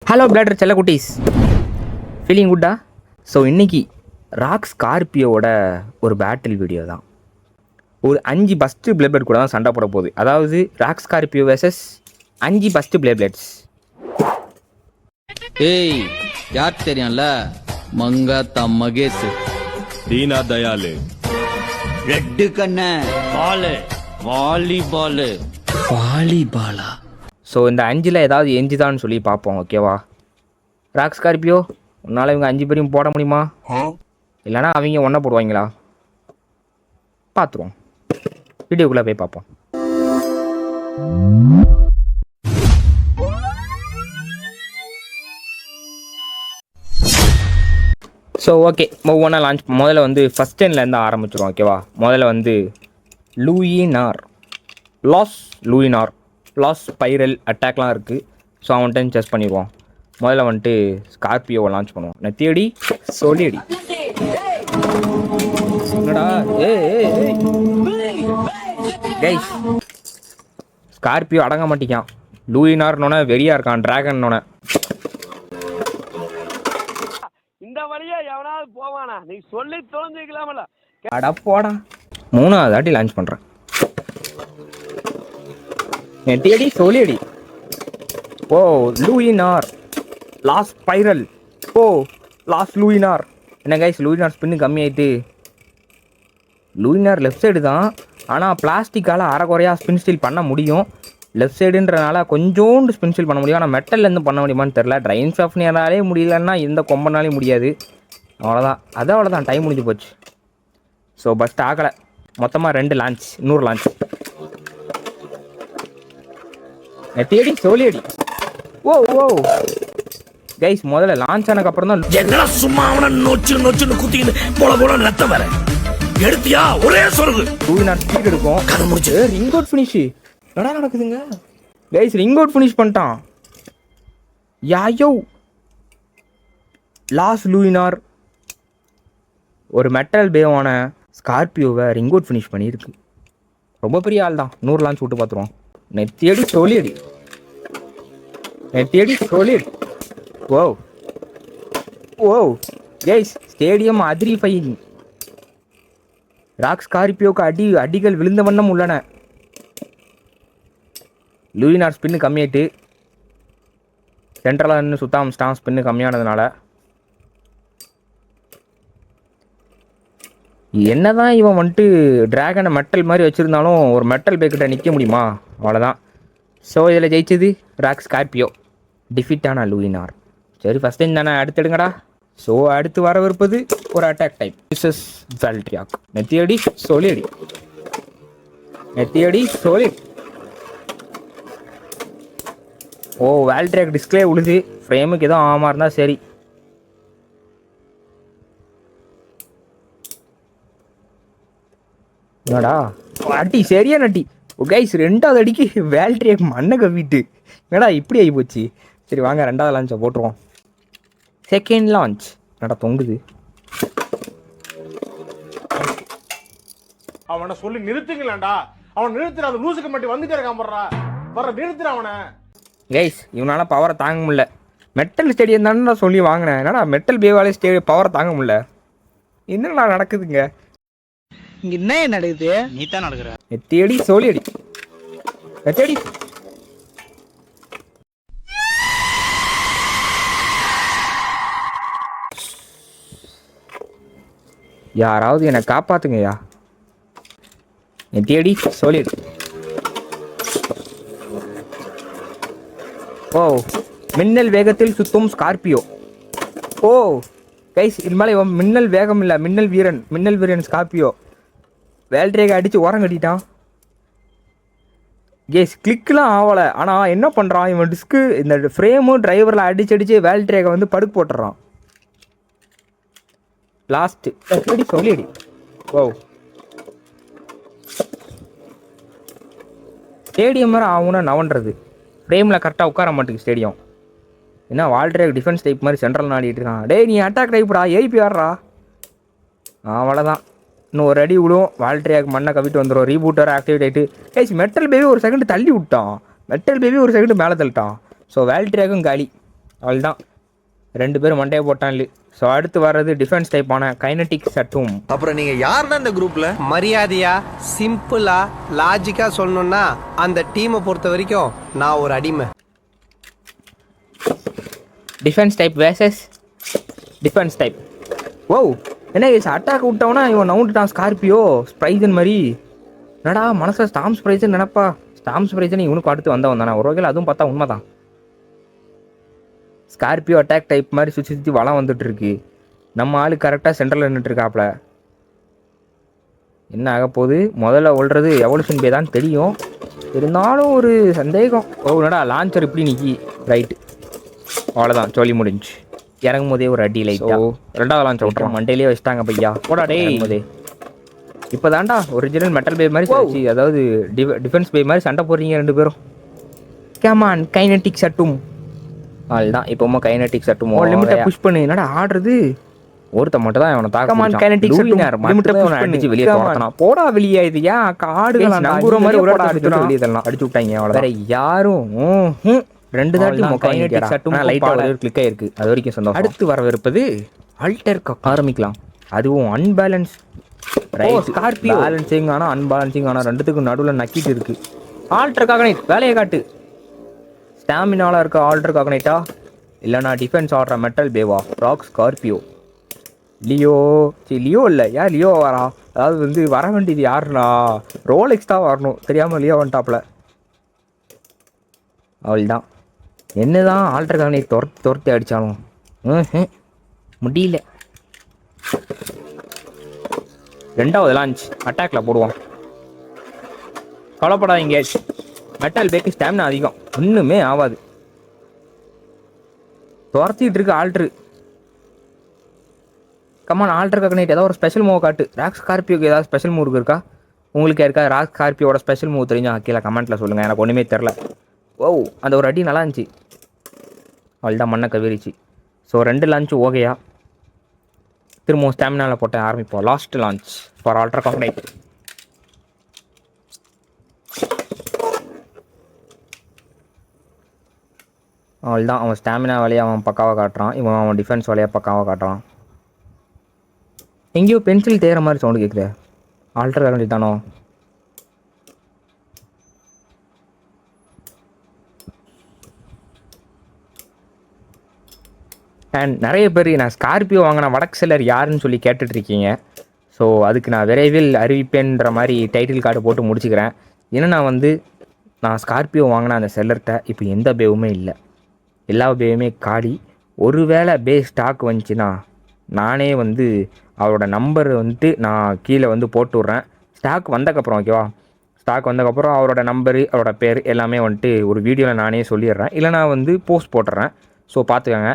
Hello bladder செல்ல குட்டீஸ், feeling குட்டா? So இன்றைக்கி ராக் ஸ்கார்பியோட ஒரு பேட்டில் வீடியோ தான். ஒரு 5 பஸ்ட்டு பிளேபிளேட் கூட தான் சண்டை போட போகுது. அதாவது ராக் ஸ்கார்பியோ வெர்சஸ் 5 பஸ்ட்டு பிளேபிளேட்ஸ். ஏய், யார் தெரியும்ல? மங்காத்தா மகேஷ், தீனா தயாலு, ரெட்டு கண்ண, பாலு, வாலிபாலா. ஸோ இந்த 5ல் ஏதாவது எஞ்சுதான்னு சொல்லி பார்ப்போம், ஓகேவா? ராக் ஸ்கார்பியோ, உன்னால் இவங்க 5 பேரையும் போட முடியுமா? இல்லைனா அவங்க ஒன்றை போடுவாங்களா? பார்த்துருவோம். வீடியோக்குள்ளே போய் பார்ப்போம். ஸோ ஓகே, ஒவ்வொன்றா லான்ச். முதல்ல வந்து ஃபஸ்ட் டென்லேருந்து ஆரம்பிச்சிடுவோம், ஓகேவா? முதல்ல வந்து லூயினார், லூயினார், லாஸ் ஸ்பைரல் அட்டாக்லாம் இருக்குது. ஸோ அவன்கிட்ட செஸ் பண்ணிடுவோம். முதல்ல வந்துட்டு ஸ்கார்பியோவை லான்ச் பண்ணுவோம். நான் தேடி சொல்லிடி என்னடா கைஸ், ஸ்கார்பியோ அடங்க மாட்டேங்கான். லூயினார்னோட வெறியா இருக்கான், டிராகன்னோட. இந்த வழியா எவனாவது போவானா? நீ சொல்லி தொலைஞ்சிக்கலாமல. அட போடா, 3வது வாட்டி லான்ச் பண்ணுறேன். என் தேடி சொல்லிடி. ஓ லூயினார், லாஸ் ஸ்பைரல். ஓ லாஸ் லூயினார். என்ன கைஸ், லூயினார் ஸ்பின்னு கம்மியாயிட்டு. லூயினார் லெஃப்ட் சைடு தான், ஆனால் பிளாஸ்டிக்கால் அரைக்குறையாக ஸ்பின் ஸ்டீல் பண்ண முடியும். லெஃப்ட் சைடுன்றனால கொஞ்சோண்டு ஸ்பின் ஸ்டீல் பண்ண முடியும். ஆனால் மெட்டல்லேருந்து பண்ண முடியுமான்னு தெரில. ட்ரைன் சாஃப்ட்வேராலே முடியலன்னா எந்த கொம்பனாலே முடியாது. அவ்வளோதான், டைம் முடிஞ்சு போச்சு. ஸோ பஸ்ட் ஆகலை. மொத்தமாக 2 லான்ச், 100 லான்ச். தேடி சோலியடி. ஓ ஓ கைஸ், முதல்ல லான்ச் ஆனதுக்கு அப்புறம் தான் என்னடா சும்மா அவன நொச்சுன்னு குத்தின்னு போல ரத்தம் வர எடுத்தியா ஒரே சொருகு லூயினார் ஸ்பீட் எடுக்கும். கதை முடிச்சு ரிங் அவுட் ஃபினிஷ். என்னடா நடக்குதுங்க கைஸ்? ரிங் அவுட் ஃபினிஷ் பண்ணிட்டான். யாயோ லாஸ் லூயினார் ஒரு மெட்டல் பேவான ஸ்கார்பியோவை ரிங் அவுட் ஃபினிஷ் பண்ணியிருக்கு. ரொம்ப பெரிய ஆள் தான். 100 லான்ச் விட்டு பார்த்துருவோம். நெத்தியடி சோலியடி. ஓ ஓ கைஸ், ஸ்டேடியம் அதிரி ஃபைன். ராக் ஸ்கார்பியோக்கு அடிகள் விழுந்த வண்ணம் உள்ளன. லூயினார் ஸ்பின்னு கம்மியாயிட்டு, சென்ட்ரலாக இன்னும் சுத்தாம் ஸ்டாம் ஸ்பின்னு கம்மியானதுனால. என்னதான் இவன் வந்துட்டு டிராகனை மெட்டல் மாதிரி வச்சுருந்தாலும் ஒரு மெட்டல் பேக்கிட்ட நிற்க முடியுமா? அவ்வளோதான். ஸோ இதில் ஜெயிச்சது ராக் ஸ்கார்பியோ, டிஃபிட்டான லூயினார். சரி, ஃபஸ்ட் டைம் தானே, அடுத்து எடுங்கடா. ஸோ அடுத்து வரவிருப்பது ஒரு அட்டாக் டைப் மிஸ்ஸஸ் வேல்ட்ரியாக். நெத்தியடி சோலியடி. ஓ வேல்ட்ரியாக் டிஸ்பிளே உழுது. ஃப்ரேமுக்கு எதுவும் ஆமாம் இருந்தால் சரி. என்னடா அடி, சரியா நட்டி. கைஸ், 2வது அடிக்கு வேல்ட்ரியாக் மண்ணை கவிட்டு. என்னடா இப்படி ஆகி போச்சு. சரி வாங்க, 2வது லான்ச்சை போட்டுருவோம். Second launch. என்னடா தொங்குது? அவனை சொல்லி நிறுத்துங்களேன்டா. அவன் நிறுத்துற, அந்த லூசுக்கு மட்டும் வந்துட்டே இருக்கான். வர நிறுத்துற அவனை. கைஸ், இவனால பவரை தாங்க முடியல. மெட்டல் ஸ்டேடியம் தானே சொல்லி வாங்கினேன். என்னடா மெட்டல் பேவாலே பவரை தாங்க முடியல. என்னடா நடக்குதுங்க? இங்க என்ன நடக்குது? நீ தான் நடக்குற. தேடி சோலியடி. தேடி யாராவது என்னை காப்பாத்துங்கய்யா. தேடி சோலியடி. ஓ மின்னல் வேகத்தில் சுத்தும் ஸ்கார்பியோ. ஓ கைஸ், இது மேலே இவன் மின்னல் வேகம் இல்லை, மின்னல் வீரன் ஸ்கார்பியோ. வேல்ட்ரியாக் அடித்து ஓரம் கட்டிட்டான். கேஸ் கிளிக்லாம் ஆகலை. ஆனால் என்ன பண்ணுறான் இவன், டிஸ்க்கு இந்த ஃப்ரேமு டிரைவரில் அடிச்சு வேல்ட்ரியாகை வந்து படுக்க போட்டுறான். லாஸ்ட்டு சொல்லிடி. ஓ ஸ்டேடியம் மாதிரி ஆகும்னா நவன்றது. ஃப்ரேமில் கரெக்டாக உட்கார மாட்டேங்குது ஸ்டேடியம். என்ன வேல்ட்ரியாக் டிஃபென்ஸ் டைப் மாதிரி சென்ட்ரல் நாடிட்டு இருக்கான். டேய், நீ அட்டாக் டைப்டா, ஏறிப்பி ஆடுறா. அவ்வளோதான், இன்னும் ஒரு அடி விடும். வேல்ட்ரியாக் மண்ணை கவிட்டு வந்துடும். ரீபூட்டர் ஆக்டிவேட் ஆகிட்டு கைஸ், மெட்டல் பேபி ஒரு செகண்ட் தள்ளி விட்டான். மெட்டல் பேபி ஒரு செகண்ட் மேலே தள்ளிட்டான். ஸோ வேல்ட்ரியாக்கும் காலி. அவள்தான் 2 பேரும் மண்டையை போட்டான். ஸோ அடுத்து வர்றது டிஃபென்ஸ் டைப்பான கைனடிக் சட்டும். அப்புறம் நீங்க யாருன்னா இந்த குரூப்ல? மரியாதையா சிம்பிளா லாஜிக்கா சொல்லணும்னா அந்த டீமை பொறுத்த வரைக்கும் நான் ஒரு அடிமை. Defence type versus defence type. ஓ என்ன அட்டாக் விட்டவனா இவன் நவுண்டுட்டான் ஸ்கார்பியோ ஸ்ப்ரைசன் மாதிரி. என்னடா மனசில் ஸ்டாம் ஸ்ப்ரைசன் நினப்பா. ஸ்டாம் ஸ்ப்ரைசன் இவனுக்கு அடுத்து வந்தவன் தானே ஒரு வகையில். அதுவும் பார்த்தா உண்மைதான். ஸ்கார்பியோ அட்டாக் டைப் மாதிரி சுற்றி சுற்றி வளம் வந்துட்டு இருக்கு. நம்ம ஆளு கரெக்டாக சென்டரில் நின்றுட்டு இருக்காப்ல. என்ன ஆக போகுது? முதல்ல ஓடுறது எவல்யூஷன் பே தான் தெரியும். இருந்தாலும் ஒரு சந்தேகம். ஓ என்னடா லான்ச்சர் இப்படி நிற்கி. ரைட்டு அவ்வளோதான் சொல்லி முடிஞ்சு. இறங்கும் போதே ஒரு அடி லைட். ஓ 2வது லான்ச் விட்டுறோம். மண்டையிலே வச்சுட்டாங்க பையா. போடா டே போதே. இப்போ தான்டா ஒரிஜினல் மெட்டல் பே மாதிரி அதாவது டிஃபென்ஸ் பே மாதிரி சண்டை போடுறீங்க 2 பேரும். கேமான் கைனடிக் சட்டும். அதுதான் இப்போமா கைனடிக் சட்டும் லிமிட்டை புஷ் பண்ணு. என்னடா ஆடுறது? ஒருத்த மட்டும் தான் அவனை தாக்க கைனடிக் சட்டும் லிமிட்டை புஷ் பண்ணி வெளியே போறானா. போடா வெளியே. இது ஏன் காடுகள் நம்புற மாதிரி ஒரு அடிச்சு வெளியே தரலாம். அடிச்சு விட்டாங்க அவ்வளோ. வேற யாரும் 2 தாட்டி கைனடிக் சட்டும் லைட்டாக கிளிக் ஆயிருக்கு. அது வரைக்கும் சந்தோஷம். அடுத்து வரவிருப்பது அல்டர் ஆரம்பிக்கலாம். அதுவும் அன்பேலன்ஸ் ஸ்கார்பியோ. பேலன்சிங் ஆனால் அன்பேலன்சிங் ஆனால் 2த்துக்கும் நடுவில் நக்கிட்டு இருக்கு. ஆல்டர் காகனைட் வேலையை காட்டு. ஸ்டாமினால இருக்க ஆல்டர் காகனைட்டா இல்லைனா டிஃபென்ஸ் ஆடுற மெட்டல் பேவா? Rock Scorpio. லியோ இல்லை ஏன் லியோ வரா? அதாவது வந்து வர வேண்டியது யாருண்ணா? ரோலெக்ஸ் தான் வரணும். தெரியாமல் லியோ வந்துட்டாப்ல. அவள் தான் என்ன தான் ஆல்டர் காகனைட் துரத்தி அடித்தாலும் முடியல. 2வது லான்ச் அட்டாக்ல போடுவோம். கவலைப்படாதீங்க. மெட்டல் பேக்கு ஸ்டாமினா அதிகம். ஒன்றுமே ஆகாது. துரத்திட்டு இருக்கு ஆல்ட்ரு. கம்மான் ஆல்டர் காகனைட் ஏதாவது ஒரு ஸ்பெஷல் மூவ் காட்டு. ராக் ஸ்கார்பியோக்கு ஏதாவது ஸ்பெஷல் மூவ் இருக்கா? உங்களுக்கு இருக்கா? ராக் ஸ்கார்பியோட ஸ்பெஷல் மூவ் தெரிஞ்சா கீழே கமெண்ட்டில் சொல்லுங்கள். எனக்கு ஒன்றுமே தெரில. ஓ அந்த ஒரு அடி நல்லா இருந்துச்சு. அவள் தான் மண்ணை கவிரிச்சு. ஸோ 2 லான்ச்சு ஓகேயா? திரும்பவும் ஸ்டாமினாவில் போட்டு ஆரம்பிப்போம். Last launch for alter Cognite. அவள் தான் அவன் ஸ்டாமினா வேலையை அவன் பக்காவாக காட்டுறான். இவன் அவன் டிஃபென்ஸ் வேலையை பக்காவாக காட்டுறான். எங்கேயோ பென்சில் தேகிற மாதிரி சவுண்டு கேட்குது. ஆல்டர் காகனைட் தானோ? அண்ட் நிறைய பேர் நான் ஸ்கார்பியோ வாங்கின வடக்கு செல்லர் யாருன்னு சொல்லி கேட்டுட்ருக்கீங்க. ஸோ அதுக்கு நான் விரைவில் அறிவிப்பேன்ற மாதிரி டைட்டில் கார்டு போட்டு முடிச்சுக்கிறேன். ஏன்னா நான் ஸ்கார்பியோ வாங்கின அந்த செல்லர்கிட்ட இப்போ எந்த பேவுமே இல்லை. எல்லா பேவுமே காலி. ஒருவேளை பே ஸ்டாக் வந்துச்சுன்னா நானே அவரோட நம்பர் நான் கீழே போட்டு விட்றேன். ஸ்டாக் வந்தக்கப்புறம் ஓகேவா? ஸ்டாக் வந்தக்கப்புறம் அவரோட நம்பரு அவரோட பேர் எல்லாமே ஒரு வீடியோவில் நானே சொல்லிடுறேன். இல்லைனா போஸ்ட் போட்டுறேன். ஸோ பார்த்துக்கோங்க.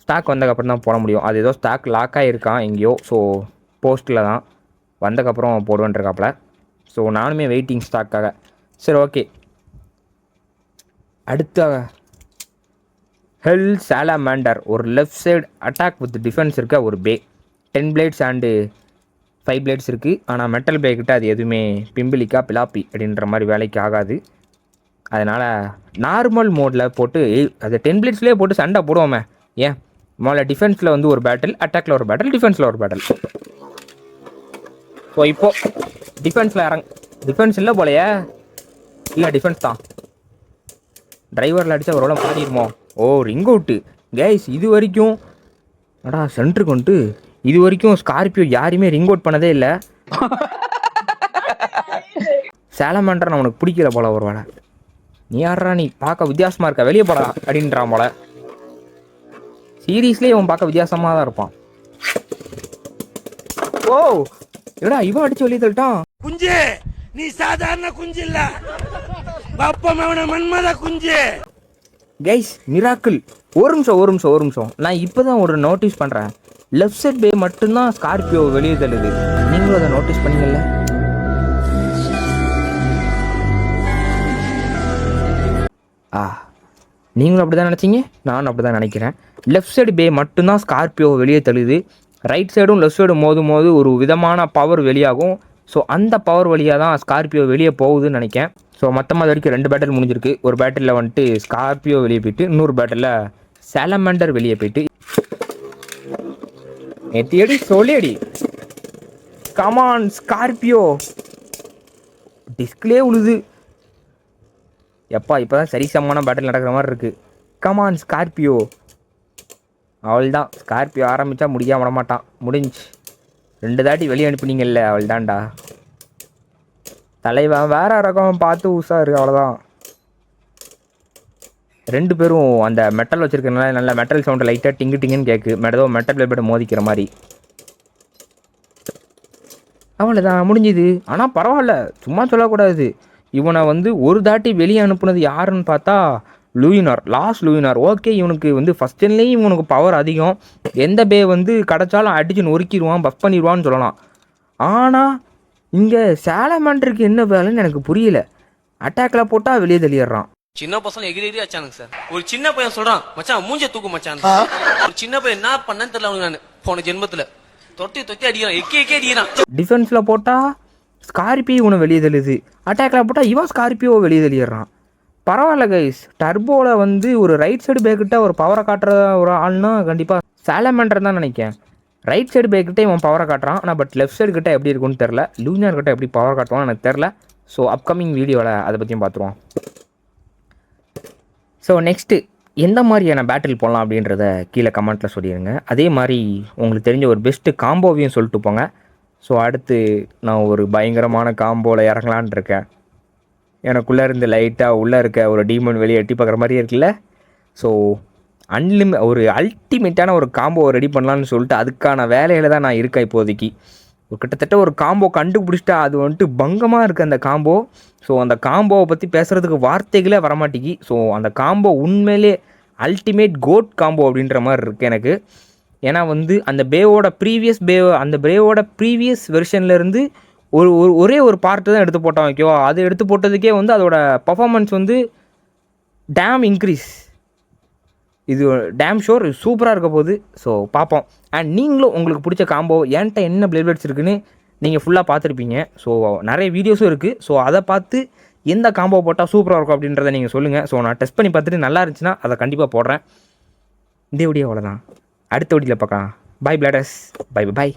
ஸ்டாக் வந்தக்கப்புறம் தான் போட முடியும். அது ஏதோ ஸ்டாக் லாக் ஆகிருக்கான் எங்கேயோ. ஸோ போஸ்ட்டில் தான் வந்தக்கப்புறம் போடுவேன்ருக்காப்புல. ஸோ நானுமே வெயிட்டிங் ஸ்டாக்காக. சரி ஓகே. அடுத்த ஹெல் சாலமாண்டர் ஒரு left side attack with defence இருக்க ஒரு பே. 10 பிளேட்ஸ் அண்டு 5 பிளேட்ஸ் இருக்குது. ஆனால் மெட்டல் பே கிட்ட அது எதுவுமே பிம்பிளிக்கா பிலாப்பி அப்படின்ற மாதிரி வேலைக்கு ஆகாது. அதனால் நார்மல் மோடில் போட்டு அது 10 பிளேட்ஸ்லேயே போட்டு சண்டை போடுவோமே. ஏன் முதல்ல டிஃபென்ஸில் ஒரு பேட்டில், அட்டாக்ல ஒரு பேட்டில், டிஃபென்ஸில் ஒரு பேட்டில். ஸோ இப்போது டிஃபென்ஸில் டிஃபென்ஸ் இல்லை போலையே. இல்லை டிஃபென்ஸ் தான். டிரைவரில் அடித்தா ஒரு வேளை மாறிடுமோ? ஓ ரிங் அவுட்டு கேஸ். இது வரைக்கும் சென்டருக்கு இது வரைக்கும் ஸ்கார்பியோ யாருமே ரிங் அவுட் பண்ணதே இல்லை. சாலமாண்டர் அவனுக்கு பிடிக்கல போல ஒரு வேளை. நீ யாரா? நீ பார்க்க வித்தியாசமாக இருக்க, வெளியே போடா அப்படின்றான் போல. சீரீஸ்லேயே அவன் பார்க்க வித்தியாசமாக தான் இருப்பான். ஓ என்னடா இவன் அடிச்சு வெளியே தள்ளிட்டான். குஞ்சு நீ சாதாரண குஞ்சு இல்ல, பாப்பமவன மன்மத குஞ்சு. Guys miracle. ஒரு நிமிஷம். நான் இப்போ தான் ஒரு நோட்டீஸ் பண்ணுறேன். லெஃப்ட் சைட் பே மட்டும்தான் ஸ்கார்பியோ வெளியே தள்ளுது. நீங்களும் அதை நோட்டீஸ் பண்ணீங்கல்ல? நீங்களும் அப்படி தான் நினச்சிங்க, நானும் அப்படி தான் நினைக்கிறேன். லெஃப்ட் சைடு பே மட்டும்தான் ஸ்கார்பியோ வெளியே தள்ளுது. ரைட் சைடும் லெஃப்ட் சைடும் மோது ஒரு விதமான பவர் வெளியாகும். ஸோ அந்த பவர் வழியாக தான் ஸ்கார்பியோ வெளியே போகுதுன்னு நினைக்கிறேன். ஸோ மொத்தமாக அது வரைக்கும் 2 பேட்டில் முடிஞ்சிருக்கு. ஒரு பேட்டிலில் ஸ்கார்பியோ வெளியே போயிட்டு இன்னொரு பேட்டிலில் சாலமாண்டர் வெளியே போயிட்டு எட்டி சொல்லியடி. Come on Scorpio. டிஸ்கிலே உழுது. எப்பா இப்போதான் சரி சமமான பேட்டில் நடக்கிற மாதிரி இருக்கு. Come on Scorpio. அவள்தான் ஸ்கார்பியோ ஆரம்பித்தா முடியாம விடமாட்டான். முடிஞ்சு 2 தாட்டி வெளியே அனுப்புனீங்கல்ல, அவள் தான்டா தலைவன். வேற ரகம் பார்த்து உஷாரு. அவ்வளோதான். 2 பேரும் அந்த மெட்டல் வச்சுருக்கனால நல்ல மெட்டல் சவுண்டு லைட்டாக டிங்கு டிங்குன்னு கேட்கு. ஏதோ மெட்டல் பிளேட் மோதிக்கிற மாதிரி. அவ்வளோதான் முடிஞ்சுது. ஆனால் பரவாயில்ல, சும்மா சொல்லக்கூடாது. இவனை வந்து ஒரு தாட்டி வெளியே அனுப்புனது யாருன்னு பார்த்தா லூயினார், லாஸ்ட் லூயினார். ஓகே, இவனுக்கு வந்து ஃபஸ்ட் டைம்லேயும் இவனுக்கு பவர் அதிகம். எந்த பே வந்து கிடச்சாலும் அடிச்சு நொறுக்கிடுவான், பஃப் பண்ணிடுவான்னு சொல்லலாம். ஆனால் இங்கே சாலமாண்டருக்கு என்ன வேலைன்னு எனக்கு புரியல. அட்டாக்கில் போட்டால் வெளியே தள்ளிடுறான். சின்ன பசங்க எகிரி அச்சானுங்க சார். ஒரு சின்ன பையன் சொல்றான், மச்சான் மூஞ்ச தூக்கு மச்சான். ஒரு சின்ன பையன் என்ன பண்ணன்னு தெரியல அவனுக்கு. நான் போன ஜென்மத்துல தொட்டி அடிக்கிறான், எக்கே அடிக்கிறான். டிஃபென்ஸில் போட்டால் ஸ்கார்பியோ இவனை வெளியே தள்ளுது. அட்டாக்கில் போட்டால் இவன் ஸ்கார்பியோ வெளியே தள்ளிடுறான். பரவாயில்ல கைஸ். டர்போவில் வந்து ஒரு ரைட் சைடு பேக்கிட்ட ஒரு பவரை காட்டுற ஒரு ஆள்னா கண்டிப்பாக சாலமாண்டர் தான் நினைக்கிறேன். ரைட் சைடு பேக்கிட்ட இவன் பவரை காட்டுறான். ஆனால் பட் லெஃப்ட் சைடு கிட்ட எப்படி இருக்குன்னு தெரில. லூயினார் கிட்ட எப்படி பவர் காட்டுவான்னு எனக்கு தெரில. ஸோ அப்கமிங் வீடியோவில் அதை பற்றியும் பார்த்துருவோம். ஸோ நெக்ஸ்ட்டு எந்த மாதிரியான பேட்டில் போடலாம் அப்படின்றத கீழே கமெண்ட்டில் சொல்லிடுங்க. அதே மாதிரி உங்களுக்கு தெரிஞ்ச ஒரு பெஸ்ட்டு காம்போவையும் சொல்லிட்டு போங்க. ஸோ அடுத்து நான் ஒரு பயங்கரமான காம்போவில் இறங்கலான் இருக்கேன். எனக்குள்ளே இருந்து லைட்டாக உள்ளே இருக்க ஒரு டீமன் வெளியே எட்டி பார்க்குற மாதிரியே இருக்குல்ல. ஸோ ஒரு அல்டிமேட்டான ஒரு காம்போ ரெடி பண்ணலான்னு சொல்லிட்டு அதுக்கான வேலையில் தான் நான் இருக்கேன் இப்போதைக்கு. கிட்டத்தட்ட ஒரு காம்போ கண்டுபிடிச்சிட்டா அது வந்துட்டு பங்கமாக இருக்குது அந்த காம்போ. ஸோ அந்த காம்போவை பற்றி பேசுகிறதுக்கு வார்த்தைகளே வரமாட்டேங்கி. ஸோ அந்த காம்போ உண்மையிலே அல்டிமேட் கோட் காம்போ அப்படின்ற மாதிரி இருக்குது எனக்கு. ஏன்னா வந்து அந்த பேவோட ப்ரீவியஸ் வெர்ஷன்லேருந்து ஒரே ஒரு பார்ட்டு தான் எடுத்து போட்டான். ஓகேவா, அது எடுத்து போட்டதுக்கே வந்து அதோட பர்ஃபார்மன்ஸ் வந்து டேம் இன்க்ரீஸ். இது டேம் ஷோர் சூப்பராக இருக்க போகுது. ஸோ பார்ப்போம். அண்ட் நீங்களும் உங்களுக்கு பிடிச்ச காம்போ என்கிட்ட என்ன பிளேட்ஸ் இருக்குன்னு நீங்கள் ஃபுல்லாக பார்த்துருப்பீங்க. ஸோ நிறைய வீடியோஸும் இருக்குது. ஸோ அதை பார்த்து எந்த காம்போ போட்டால் சூப்பராக இருக்கும் அப்படின்றத நீங்கள் சொல்லுங்கள். ஸோ நான் டெஸ்ட் பண்ணி பார்த்துட்டு நல்லா இருந்துச்சுன்னா அதை கண்டிப்பாக போடுறேன். இந்த வீடியோ அவ்வளோதான். அடுத்த வீடியோவில் பார்க்கலாம். Bye bladers. பை.